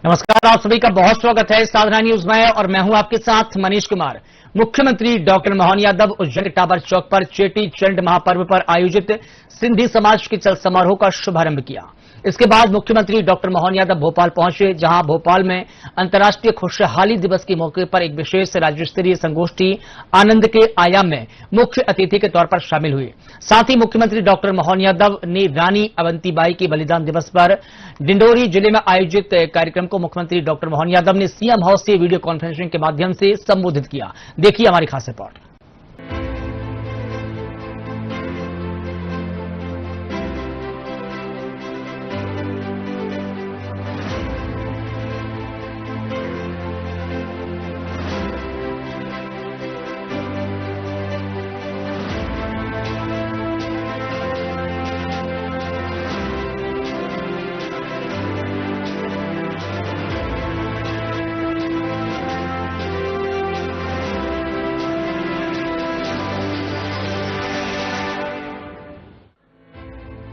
नमस्कार, आप सभी का बहुत स्वागत है साधना न्यूज में और मैं हूं आपके साथ मनीष कुमार। मुख्यमंत्री डॉक्टर मोहन यादव उज्जैन टावर चौक पर चेटी चंड महापर्व पर आयोजित सिंधी समाज के चल समारोह का शुभारंभ किया। इसके बाद मुख्यमंत्री डॉक्टर मोहन यादव भोपाल पहुंचे, जहां भोपाल में अंतर्राष्ट्रीय खुशहाली दिवस के मौके पर एक विशेष राज्य स्तरीय संगोष्ठी आनंद के आयाम में मुख्य अतिथि के तौर पर शामिल हुए। साथ ही मुख्यमंत्री डॉक्टर मोहन यादव ने रानी अवंतीबाई के बलिदान दिवस पर डिंडोरी जिले में आयोजित कार्यक्रम को मुख्यमंत्री डॉक्टर मोहन यादव ने सीएम हाउस से वीडियो कॉन्फ्रेंसिंग के माध्यम से संबोधित किया। देखिए हमारी खास रिपोर्ट।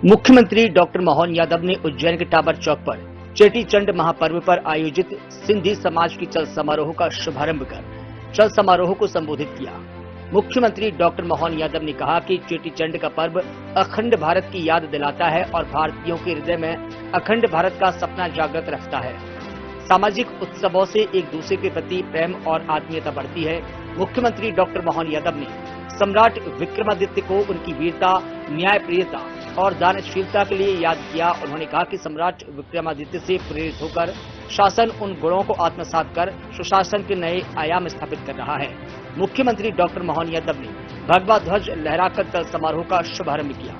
मुख्यमंत्री डॉक्टर मोहन यादव ने उज्जैन के टावर चौक पर चेटी चंड महापर्व पर आयोजित सिंधी समाज की चल समारोह का शुभारंभ कर चल समारोह को संबोधित किया। मुख्यमंत्री डॉक्टर मोहन यादव ने कहा कि चेटी चंड का पर्व अखंड भारत की याद दिलाता है और भारतीयों के हृदय में अखंड भारत का सपना जागृत रखता है। सामाजिक उत्सवों से एक दूसरे के प्रति प्रेम और आत्मीयता बढ़ती है। मुख्यमंत्री डॉक्टर मोहन यादव ने सम्राट विक्रमादित्य को उनकी वीरता, न्यायप्रियता और दानशीलता के लिए याद किया। उन्होंने कहा कि सम्राट विक्रमादित्य से प्रेरित होकर शासन उन गुणों को आत्मसात कर सुशासन के नए आयाम स्थापित कर रहा है। मुख्यमंत्री डॉक्टर मोहन यादव ने भगवा ध्वज लहराकर चल समारोह का शुभारंभ किया।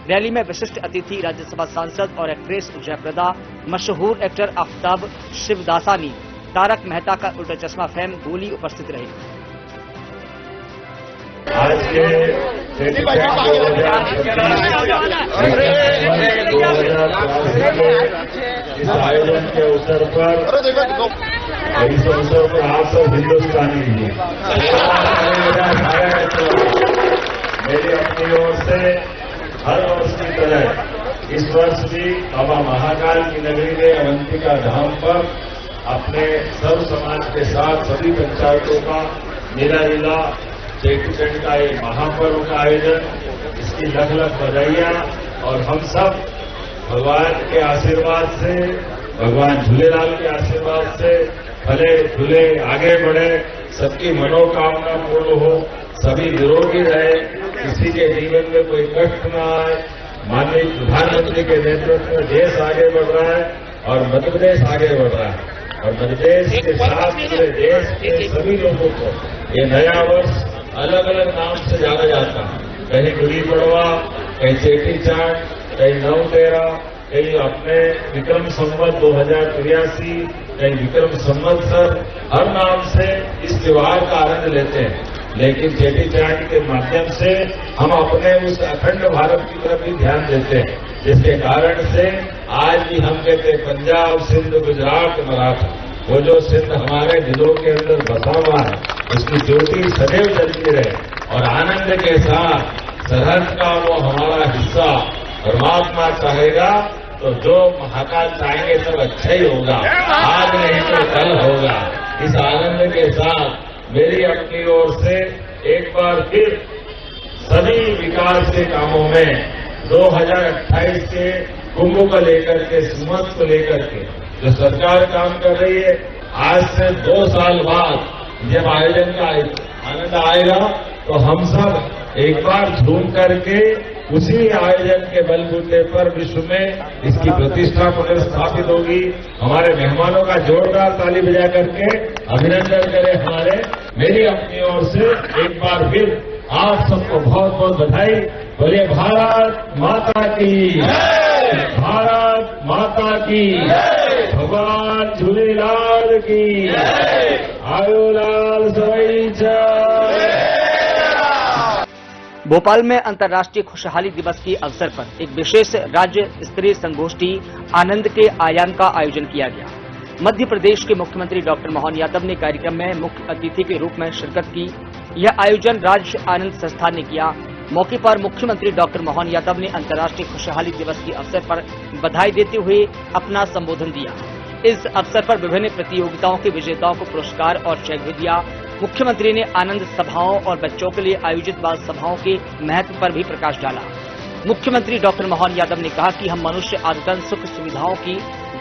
रैली में विशिष्ट अतिथि राज्यसभा सांसद और एक्ट्रेस जयप्रदा, मशहूर एक्टर आफ्ताब शिवदासानी, तारक मेहता का उल्टा चश्मा फेम गोली उपस्थित रहे। आज के इस आयोजन के अवसर पर आप सब हिंदुस्तानी हैं। मेरी अपनी ओर से हर वर्ष की तरह इस वर्ष भी बाबा महाकाल की नगरी में अवंतिका धाम पर अपने सर्व समाज के साथ सभी पंचायतों का मेला चेटी चंड का एक महापर्व का आयोजन, इसकी लख लख बधाइयां और हम सब भगवान के आशीर्वाद से, भगवान झूलेलाल के आशीर्वाद से फले फूले आगे बढ़े, सबकी मनोकामना पूर्ण हो, सभी निरोगी रहे, किसी के जीवन में कोई कष्ट न आए। माननीय प्रधानमंत्री के नेतृत्व में देश आगे बढ़ रहा है और मध्य प्रदेश आगे बढ़ रहा है और मध्य प्रदेश के साथ पूरे देश के सभी लोगों को ये नया वर्ष अलग अलग नाम से जाना जाता है। कहीं गुड़ी पड़वा, कहीं चेटी चांद, कहीं नवतेरा, कहीं अपने विक्रम संवत 2083, कहीं विक्रम संवत्सर, हर नाम से इस त्योहार का आनंद लेते हैं। लेकिन चेटी चांद के माध्यम से हम अपने उस अखंड भारत की तरफ भी ध्यान देते हैं, जिसके कारण से आज भी हम कहते हैं पंजाब, सिंध, गुजरात, मराठा, वो जो सिंध हमारे दिलों के अंदर बसा हुआ है, उसकी ज्योति सदैव जलती रहे और आनंद के साथ सरहद का वो हमारा हिस्सा परमात्मा चाहेगा तो जो महाकाल चाहेंगे सब अच्छा ही होगा, आज नहीं तो कल होगा। इस आनंद के साथ मेरी अपनी ओर से एक बार फिर सभी विकास के कामों में 2028 के कुंभ को लेकर के, सुमत को लेकर के जो सरकार काम कर रही है, आज से 2 साल बाद जब आयोजन का आनंद आएगा तो हम सब एक बार झूम करके उसी आयोजन के बलबूते पर विश्व में इसकी प्रतिष्ठा पुनर्स्थापित होगी। हमारे मेहमानों का जोरदार ताली बजा करके अभिनंदन करें हमारे। मेरी अपनी ओर से एक बार फिर आप सबको बहुत बहुत बधाई। बोलिए भारत माता की, भारत माता की, भगवान झूलेलाल की, आयोलाल सवई भोपाल में अंतर्राष्ट्रीय खुशहाली दिवस के अवसर पर एक विशेष राज्य स्तरीय संगोष्ठी आनंद के आयाम का आयोजन किया गया। मध्य प्रदेश के मुख्यमंत्री डॉक्टर मोहन यादव ने कार्यक्रम में मुख्य अतिथि के रूप में शिरकत की। यह आयोजन राज्य आनंद संस्थान ने किया। मौके पर मुख्यमंत्री डॉक्टर मोहन यादव ने अंतर्राष्ट्रीय खुशहाली दिवस के अवसर पर बधाई देते हुए अपना संबोधन दिया। इस अवसर पर विभिन्न प्रतियोगिताओं के विजेताओं को पुरस्कार और चेक भी दिया। मुख्यमंत्री ने आनंद सभाओं और बच्चों के लिए आयोजित बाल सभाओं के महत्व पर भी प्रकाश डाला। मुख्यमंत्री डॉक्टर मोहन यादव ने कहा कि हम मनुष्य आदतन सुख सुविधाओं की,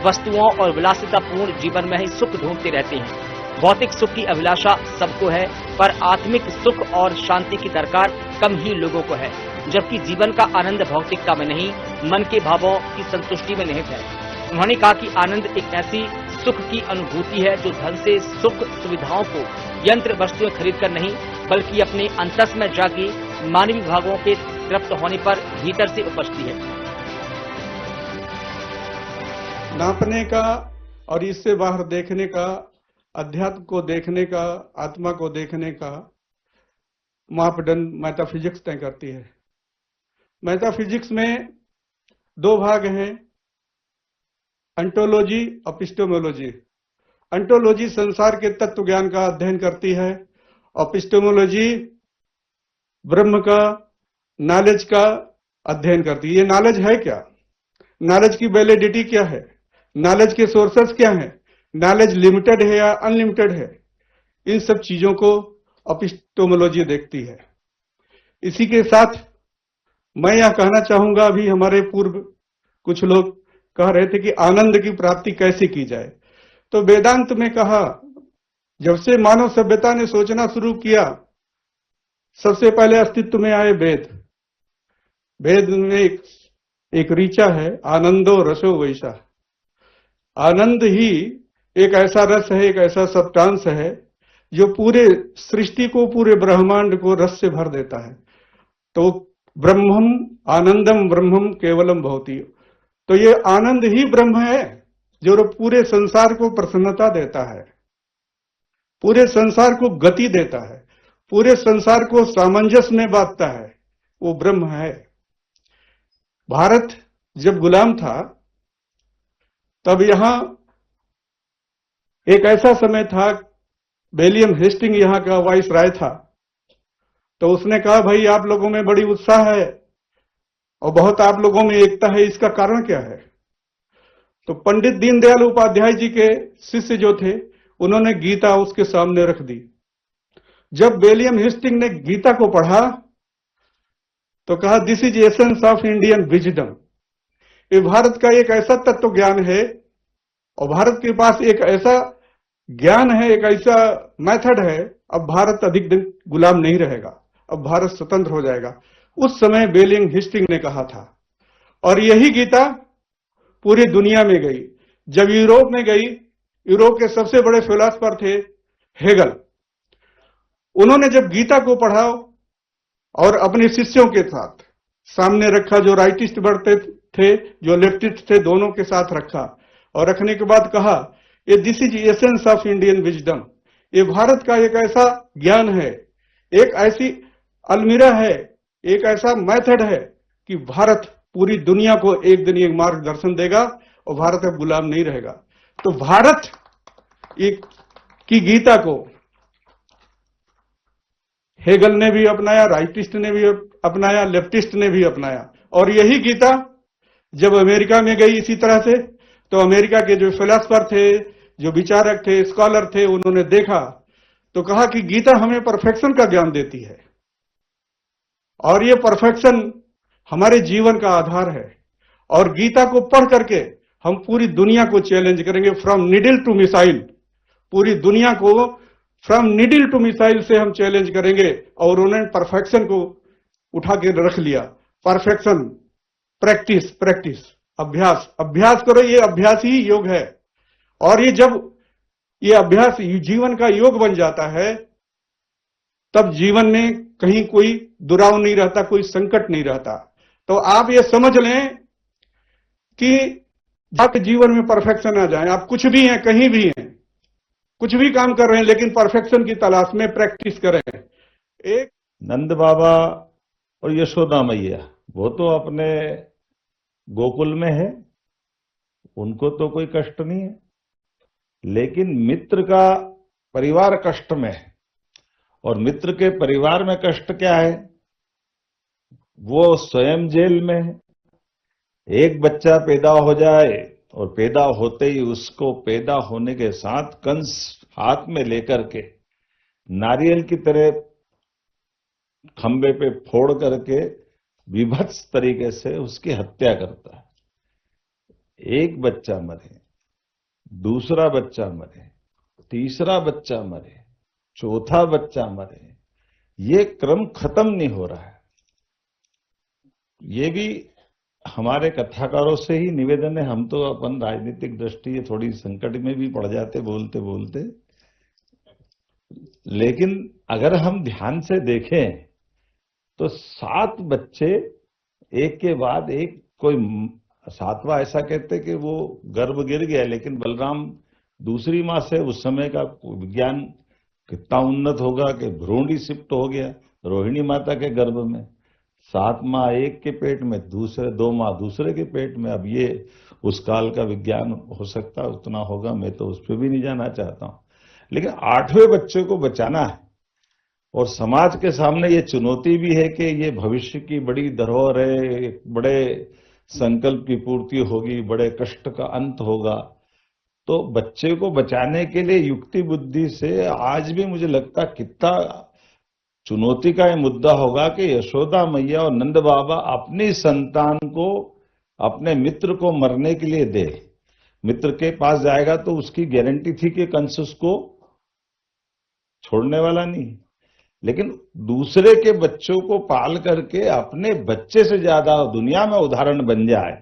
वस्तुओं और विलासितापूर्ण जीवन में ही सुख ढूंढते रहते हैं। भौतिक सुख की अभिलाषा सबको है, पर आत्मिक सुख और शांति की दरकार कम ही लोगों को है, जबकि जीवन का आनंद भौतिकता में नहीं, मन के भावों की संतुष्टि में निहित है। उन्होंने कहा कि आनंद एक ऐसी सुख की अनुभूति है जो धन से, सुख सुविधाओं को, यंत्र वस्तुएं खरीद कर नहीं, बल्कि अपने अंतस में जाके मानवीय भावों के तृप्त होने पर भीतर से उपजती है। नापने का और इससे बाहर देखने का, अध्यात्म को देखने का, आत्मा को देखने का मापदंड मेटाफिजिक्स तय करती है। मेटाफिजिक्स में दो भाग हैं, अंटोलॉजी, एपिस्टेमोलॉजी। अंटोलॉजी संसार के तत्व ज्ञान का अध्ययन करती है, एपिस्टेमोलॉजी ब्रह्म का, नॉलेज का अध्ययन करती है। ये नॉलेज है क्या, नॉलेज की वैलिडिटी क्या है, नॉलेज के सोर्सेस क्या हैं, नॉलेज लिमिटेड है या अनलिमिटेड है, इन सब चीजों को एपिस्टेमोलॉजी देखती है। इसी के साथ मैं यह कहना चाहूंगा, अभी हमारे पूर्व कुछ लोग कह रहे थे कि आनंद की प्राप्ति कैसे की जाए, तो वेदांत में कहा, जब से मानव सभ्यता ने सोचना शुरू किया, सबसे पहले अस्तित्व में आए वेद। वेद में एक ऋचा है, आनंदो रसो वैसा। आनंद ही एक ऐसा रस है, एक ऐसा सब्सटेंस है जो पूरे सृष्टि को, पूरे ब्रह्मांड को रस से भर देता है। तो ब्रह्मम आनंदम ब्रह्मम केवलम भवति, तो ये आनंद ही ब्रह्म है जो पूरे संसार को प्रसन्नता देता है, पूरे संसार को गति देता है, पूरे संसार को सामंजस्य में बांधता है, वो ब्रह्म है। भारत जब गुलाम था, तब यहां एक ऐसा समय था, विलियम हेस्टिंग यहां का वाइस राय था, तो उसने कहा, भाई आप लोगों में बड़ी उत्साह है और बहुत आप लोगों में एकता है, इसका कारण क्या है? तो पंडित दीनदयाल उपाध्याय जी के शिष्य जो थे, उन्होंने गीता उसके सामने रख दी। जब विलियम हेस्टिंग ने गीता को पढ़ा तो कहा, this is essence of Indian wisdom. ये भारत का एक ऐसा तत्व ज्ञान है और भारत के पास एक ऐसा ज्ञान है, एक ऐसा मेथड है, अब भारत अधिक दिन गुलाम नहीं रहेगा, अब भारत स्वतंत्र हो जाएगा। उस समय विलियम हेस्टिंग ने कहा था, और यही गीता पूरी दुनिया में गई। जब यूरोप में गई, यूरोप के सबसे बड़े फिलोसोफर थे हेगल, उन्होंने जब गीता को पढ़ा और अपने शिष्यों के साथ सामने रखा, जो राइटिस्ट बढ़ते थे, जो लेफ्टिस्ट थे, दोनों के साथ रखा, और रखने के बाद कहा, ये this is essence of Indian wisdom. ये भारत का एक ऐसा ज्ञान है, एक ऐसी अलमीरा है, एक ऐसा मेथड है कि भारत पूरी दुनिया को एक दिन एक मार्गदर्शन देगा और भारत अब गुलाम नहीं रहेगा। तो भारत की गीता को हेगल ने भी अपनाया, राइटिस्ट ने भी अपनाया, लेफ्टिस्ट ने भी अपनाया, और यही गीता जब अमेरिका में गई इसी तरह से, तो अमेरिका के जो फिलोसोफर थे, जो विचारक थे, स्कॉलर थे, उन्होंने देखा तो कहा कि गीता हमें परफेक्शन का ज्ञान देती है, और ये परफेक्शन हमारे जीवन का आधार है, और गीता को पढ़ करके हम पूरी दुनिया को चैलेंज करेंगे, फ्रॉम निडल टू मिसाइल। पूरी दुनिया को फ्रॉम निडल टू मिसाइल से हम चैलेंज करेंगे, और उन्होंने परफेक्शन को उठा के रख लिया। परफेक्शन, प्रैक्टिस, प्रैक्टिस, अभ्यास, अभ्यास करो, ये अभ्यास ही योग है। और ये जब ये अभ्यास जीवन का योग बन जाता है, तब जीवन में कहीं कोई दुराव नहीं रहता, कोई संकट नहीं रहता। तो आप ये समझ लें कि आपके जीवन में परफेक्शन आ जाए, आप कुछ भी हैं, कहीं भी हैं, कुछ भी काम कर रहे हैं, लेकिन परफेक्शन की तलाश में प्रैक्टिस करें। एक नंद बाबा और यशोदा मैया, वो तो अपने गोकुल में है, उनको तो कोई कष्ट नहीं है, लेकिन मित्र का परिवार कष्ट में है। और मित्र के परिवार में कष्ट क्या है? वो स्वयं जेल में है। एक बच्चा पैदा हो जाए और पैदा होते ही उसको पैदा होने के साथ कंस हाथ में लेकर के नारियल की तरह खंबे पे फोड़ करके विभत्स तरीके से उसकी हत्या करता है। एक बच्चा मरे, दूसरा बच्चा मरे, तीसरा बच्चा मरे, चौथा बच्चा मरे, ये क्रम खत्म नहीं हो रहा है। ये भी हमारे कथाकारों से ही निवेदन है। हम तो अपन राजनीतिक दृष्टि थोड़ी संकट में भी पड़ जाते बोलते बोलते, लेकिन अगर हम ध्यान से देखें तो 7 बच्चे एक के बाद एक, कोई 7वां ऐसा कहते कि वो गर्भ गिर गया, लेकिन बलराम दूसरी मां से, उस समय का विज्ञान कितना उन्नत होगा कि भ्रूण ही शिफ्ट हो गया रोहिणी माता के गर्भ में। 7 माह एक के पेट में, दूसरे 2 माह दूसरे के पेट में। अब ये उस काल का विज्ञान हो सकता है उतना होगा, मैं तो उस पर भी नहीं जाना चाहता हूं। लेकिन 8वें बच्चे को बचाना है और समाज के सामने ये चुनौती भी है कि ये भविष्य की बड़ी धरोहर है, एक बड़े संकल्प की पूर्ति होगी, बड़े कष्ट का अंत होगा। तो बच्चे को बचाने के लिए युक्ति बुद्धि से आज भी मुझे लगता कितना चुनौती का ये मुद्दा होगा कि यशोदा मैया और नंद बाबा अपनी संतान को, अपने मित्र को मरने के लिए दे। मित्र के पास जाएगा तो उसकी गारंटी थी कि कंस उसको छोड़ने वाला नहीं, लेकिन दूसरे के बच्चों को पाल करके अपने बच्चे से ज्यादा दुनिया में उदाहरण बन जाए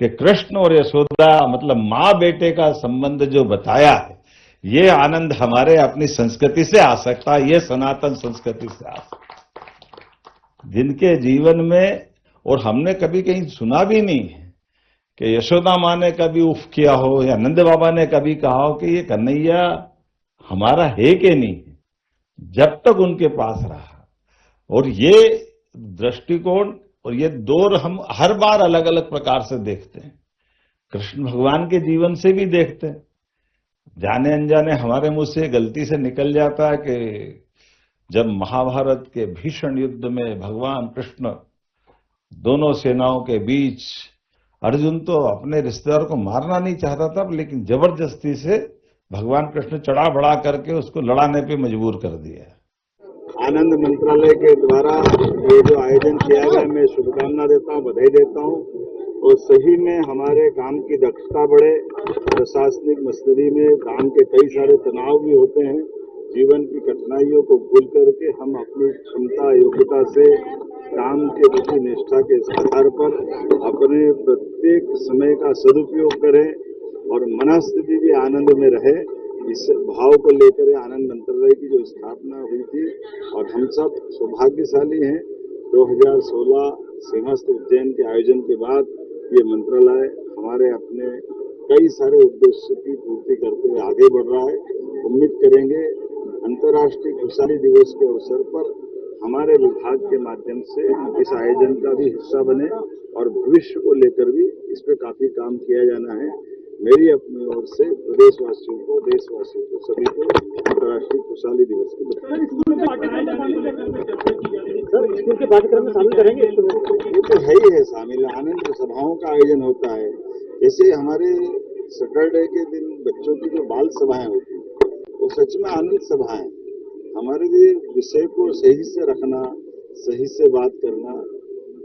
कि कृष्ण और यशोदा मतलब मां बेटे का संबंध जो बताया है, ये आनंद हमारे अपनी संस्कृति से आ सकता है, ये सनातन संस्कृति से आ सकता है, जिनके जीवन में, और हमने कभी कहीं सुना भी नहीं है कि यशोदा मां ने कभी उफ किया हो या नंद बाबा ने कभी कहा हो कि ये कन्हैया हमारा है कि नहीं, जब तक उनके पास रहा। और ये दृष्टिकोण और ये दौर हम हर बार अलग अलग प्रकार से देखते हैं। कृष्ण भगवान के जीवन से भी देखते हैं, जाने अनजाने हमारे मुंह से गलती से निकल जाता है कि जब महाभारत के भीषण युद्ध में भगवान कृष्ण दोनों सेनाओं के बीच, अर्जुन तो अपने रिश्तेदार को मारना नहीं चाहता था, लेकिन जबरदस्ती से भगवान कृष्ण चढ़ा बढ़ा करके उसको लड़ाने पे मजबूर कर दिया। आनंद मंत्रालय के द्वारा ये जो आयोजन किया गया, मैं शुभकामना देता हूँ, बधाई देता हूँ। और सही में हमारे काम की दक्षता बढ़े। प्रशासनिक मसनरी में काम के कई सारे तनाव भी होते हैं, जीवन की कठिनाइयों को भूल करके हम अपनी क्षमता योग्यता से काम के प्रति निष्ठा के आधार पर अपने प्रत्येक समय का सदुपयोग करें और मनस्थिति भी आनंद में रहे। इस भाव को लेकर आनंद मंत्रालय की जो स्थापना हुई थी, और हम सब सौभाग्यशाली हैं। 2016 सिंहस्थ उज्जैन के आयोजन के बाद ये मंत्रालय हमारे अपने कई सारे उद्देश्य की पूर्ति करते हुए आगे बढ़ रहा है। उम्मीद करेंगे अंतर्राष्ट्रीय खुशहाली दिवस के अवसर पर हमारे विभाग के माध्यम से इस आयोजन का भी हिस्सा बने और भविष्य को लेकर भी इस पर काफी काम किया जाना है। मेरी अपनी ओर से प्रदेशवासियों को, देशवासियों को, सभी को अंतर्राष्ट्रीय खुशहाली दिवस की बधाई। स्कूल के पाठ्यक्रम में शामिल करेंगे? ये तो है ही है शामिल। आनंद सभाओं का आयोजन होता है। जैसे हमारे सैटरडे के दिन बच्चों की जो बाल सभाएं होती हैं, वो सच में आनंद सभाएं। हमारे लिए विषय को सही से रखना, सही से बात करना,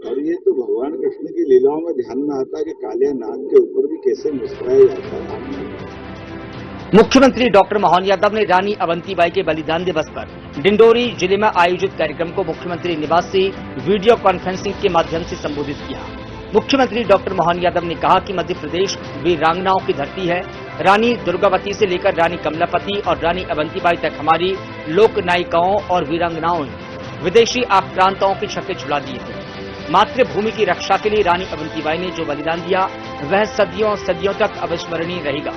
और ये तो भगवान कृष्ण की लीलाओं में ध्यान में आता है कि कालिया नाग के ऊपर भी कैसे मुस्कुराया जाता है। मुख्यमंत्री डॉक्टर मोहन यादव ने रानी अवंतीबाई के बलिदान दिवस पर डिंडोरी जिले में आयोजित कार्यक्रम को मुख्यमंत्री निवास से वीडियो कॉन्फ्रेंसिंग के माध्यम से संबोधित किया। मुख्यमंत्री डॉक्टर मोहन यादव ने कहा कि मध्य प्रदेश वीरांगनाओं की धरती है। रानी दुर्गावती से लेकर रानी कमलापति और रानी अवंतीबाई तक हमारी लोक नायिकाओं और वीरांगनाओं ने विदेशी आक्रांताओं के छक्के छुड़ा दिए थे। मातृभूमि की रक्षा के लिए रानी अवंतीबाई ने जो बलिदान दिया, वह सदियों सदियों तक अविस्मरणीय रहेगा।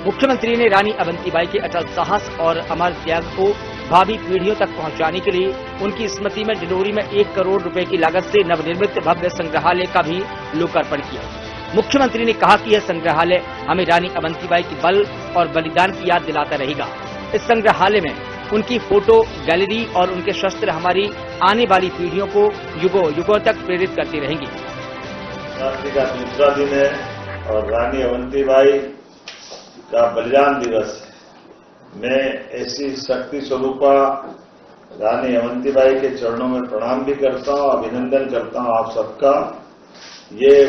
मुख्यमंत्री ने रानी अवंतीबाई के अटल साहस और अमर त्याग को भावी पीढ़ियों तक पहुंचाने के लिए उनकी स्मृति में डिंडोरी में 1 करोड़ रुपए की लागत से नवनिर्मित भव्य संग्रहालय का भी लोकार्पण किया। मुख्यमंत्री ने कहा कि यह संग्रहालय हमें रानी अवंतीबाई के बल और बलिदान की याद दिलाता रहेगा। इस संग्रहालय में उनकी फोटो गैलरी और उनके शस्त्र हमारी आने वाली पीढ़ियों को युगों युगों तक प्रेरित करती रहेंगी। दूसरा दिन है और रानी अवंतीबाई का बलिदान दिवस है। मैं ऐसी शक्ति स्वरूपा रानी अवंतीबाई के चरणों में प्रणाम भी करता हूं, अभिनंदन करता हूं आप सबका। ये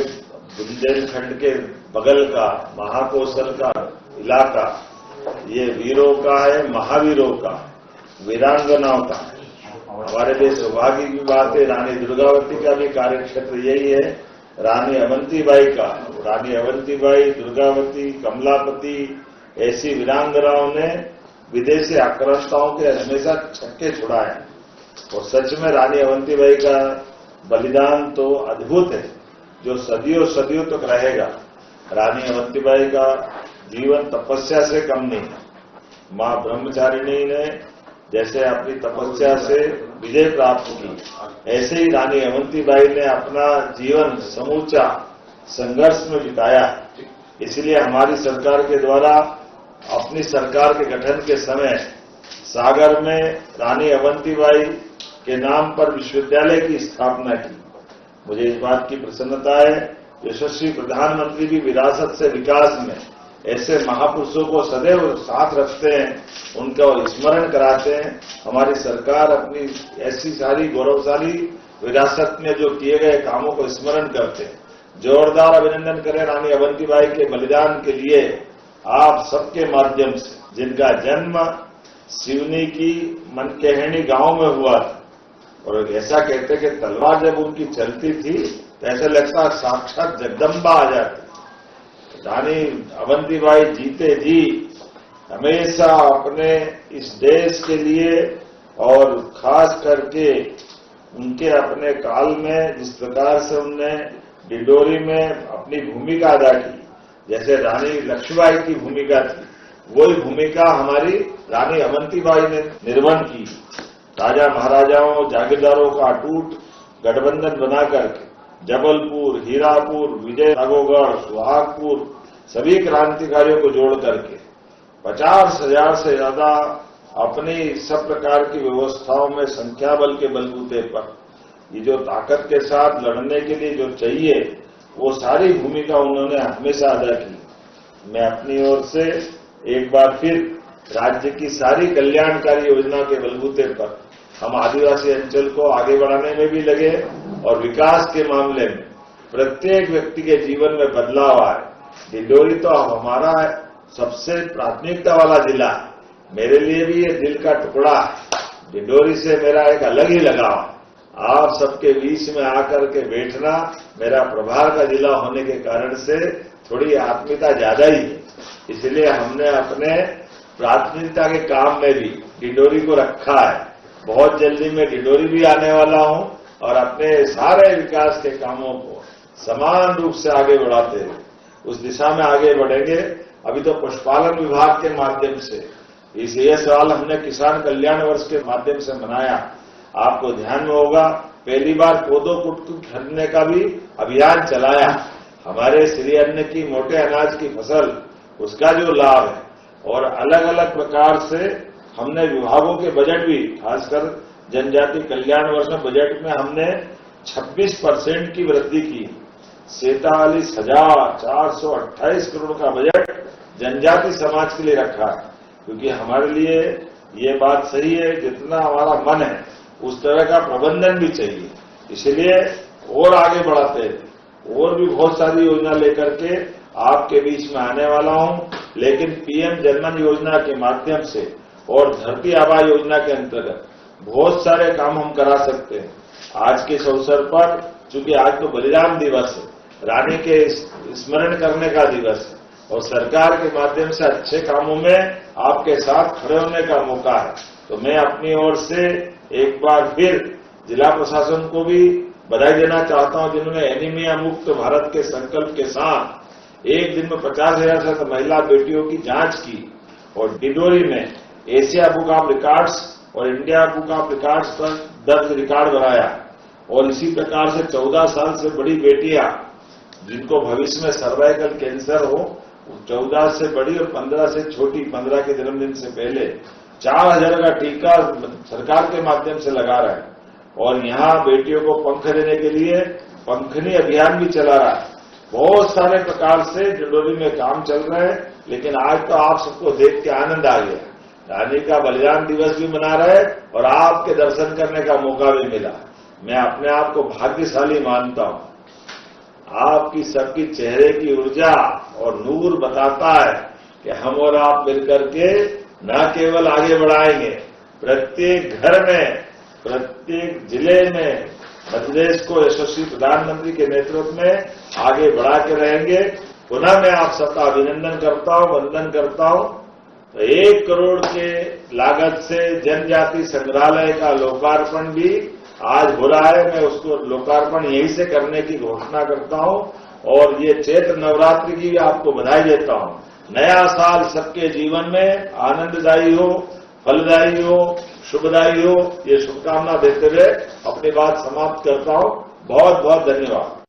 बुंदेलखंड के बगल का महाकौशल का इलाका ये वीरों का है, महावीरों का, वीरांगनाओं का। हमारे लिए सौभाग्य की बात है, रानी दुर्गावती का भी कार्यक्षेत्र यही है, रानी अवंतीबाई का। रानी अवंतीबाई, दुर्गावती, कमलापति ऐसी वीरांगनाओं ने विदेशी आक्रांताओं के हमेशा छक्के छुड़ाए और सच में रानी अवंतीबाई का बलिदान तो अद्भुत है, जो सदियों सदियों तक रहेगा। रानी अवंतीबाई का जीवन तपस्या से कम नहीं। मां ब्रह्मचारिणी ने जैसे अपनी तपस्या से विजय प्राप्त की, ऐसे ही रानी अवंतीबाई ने अपना जीवन समूचा संघर्ष में बिताया। इसलिए हमारी सरकार के द्वारा अपनी सरकार के गठन के समय सागर में रानी अवंतीबाई के नाम पर विश्वविद्यालय की स्थापना की। मुझे इस बात की प्रसन्नता है, यशस्वी प्रधानमंत्री भी विरासत से विकास में ऐसे महापुरुषों को सदैव साथ रखते हैं, उनका स्मरण कराते हैं। हमारी सरकार अपनी ऐसी सारी गौरवशाली विरासत में जो किए गए कामों को स्मरण करते हैं। जोरदार अभिनंदन करें रानी अवंतीबाई के बलिदान के लिए आप सबके माध्यम से, जिनका जन्म सिवनी की मनकेहनी गांव में हुआ था। और ऐसा कहते कि तलवार जब उनकी चलती थी तो ऐसा लगता साक्षात जगदम्बा आ जाती। रानी अवंतीबाई जीते जी हमेशा अपने इस देश के लिए और खास करके उनके अपने काल में जिस प्रकार से उनने डिंडोरी में अपनी भूमिका अदा की, जैसे रानी लक्ष्मीबाई की भूमिका थी, वही भूमिका हमारी रानी अवंतीबाई ने निर्वहन की। राजा महाराजाओं जागीरदारों का अटूट गठबंधन बना करके जबलपुर, हीरापुर, विजयनगरगढ़, सुहागपुर सभी क्रांतिकारियों को जोड़ करके 50,000 से ज्यादा अपनी सब प्रकार की व्यवस्थाओं में संख्या बल के बलबूते पर ये जो ताकत के साथ लड़ने के लिए जो चाहिए वो सारी भूमिका उन्होंने हमेशा अदा की। मैं अपनी ओर से एक बार फिर राज्य की सारी कल्याणकारी योजना के बलबूते पर हम आदिवासी अंचल को आगे बढ़ाने में भी लगे और विकास के मामले में प्रत्येक व्यक्ति के जीवन में बदलाव आए। डिंडोरी तो अब हमारा सबसे प्राथमिकता वाला जिला है, मेरे लिए भी ये दिल का टुकड़ा है। डिंडोरी से मेरा एक अलग ही लगाव, आप सबके बीच में आकर के बैठना मेरा प्रभार का जिला होने के कारण से थोड़ी आत्मीयता ज्यादा ही है। इसलिए हमने अपने प्राथमिकता के काम में भी डिंडोरी को रखा है। बहुत जल्दी मैं डिंडोरी भी आने वाला हूं और अपने सारे विकास के कामों को समान रूप से आगे बढ़ाते हुए उस दिशा में आगे बढ़ेंगे। अभी तो पशुपालन विभाग के माध्यम से ये सवाल हमने किसान कल्याण वर्ष के माध्यम से मनाया। आपको ध्यान में होगा, पहली बार कोदो कुटकी खरीदने का भी अभियान चलाया। हमारे श्री अन्न की मोटे अनाज की फसल उसका जो लाभ है और अलग अलग प्रकार से हमने विभागों के बजट भी, खासकर जनजाति कल्याण वर्ष में बजट में हमने 26% की वृद्धि की। 47,428 करोड़ का बजट जनजाति समाज के लिए रखा है, क्योंकि हमारे लिए ये बात सही है, जितना हमारा मन है उस तरह का प्रबंधन भी चाहिए। इसलिए और आगे बढ़ाते हैं, और भी बहुत सारी योजना लेकर के आपके बीच में आने वाला हूं। लेकिन पीएम जनधन योजना के माध्यम से और धरती आबा योजना के अंतर्गत बहुत सारे काम हम करा सकते हैं। आज के इस अवसर पर, चूंकि आज तो बलिदान दिवस है, रानी के स्मरण करने का दिवस है और सरकार के माध्यम से अच्छे कामों में आपके साथ खड़े होने का मौका है, तो मैं अपनी ओर से एक बार फिर जिला प्रशासन को भी बधाई देना चाहता हूं, जिन्होंने एनीमिया मुक्त भारत के संकल्प के साथ एक दिन में 50,000 से अधिक महिला बेटियों की जांच की और डिंडोरी में एशिया बुक ऑफ रिकॉर्ड्स और इंडिया बुक ऑफ रिकॉर्ड्स पर दर्ज रिकॉर्ड बनाया। और इसी प्रकार से 14 साल से बड़ी बेटियां जिनको भविष्य में सर्वाइकल कैंसर हो, 14 से बड़ी और 15 से छोटी, 15 के जन्मदिन से पहले 4,000 का टीका सरकार के माध्यम से लगा रहा है। और यहां बेटियों को पंख देने के लिए पंखनी अभियान भी चला रहा है। बहुत सारे प्रकार से डिंडोरी में काम चल रहे हैं, लेकिन आज तो आप सबको देख के आनंद आ गया। रानी का बलिदान दिवस भी मना रहे और आपके दर्शन करने का मौका भी मिला। मैं अपने आप को भाग्यशाली मानता हूं। आपकी सबकी चेहरे की ऊर्जा और नूर बताता है कि हम और आप मिलकर के न केवल आगे बढ़ाएंगे, प्रत्येक घर में, प्रत्येक जिले में मध्य प्रदेश को यशस्वी प्रधानमंत्री के नेतृत्व में आगे बढ़ा के रहेंगे। पुनः मैं आप सबका अभिनंदन करता हूं, वंदन करता हूं। तो 1 करोड़ के लागत से जनजाति संग्रहालय का लोकार्पण भी आज हो रहा है। मैं उसको लोकार्पण यहीं से करने की घोषणा करता हूं और ये चैत्र नवरात्रि की भी आपको बधाई देता हूं। नया साल सबके जीवन में आनंददायी हो, फलदायी हो, शुभदायी हो, ये शुभकामना देते हुए अपनी बात समाप्त करता हूं। बहुत बहुत धन्यवाद।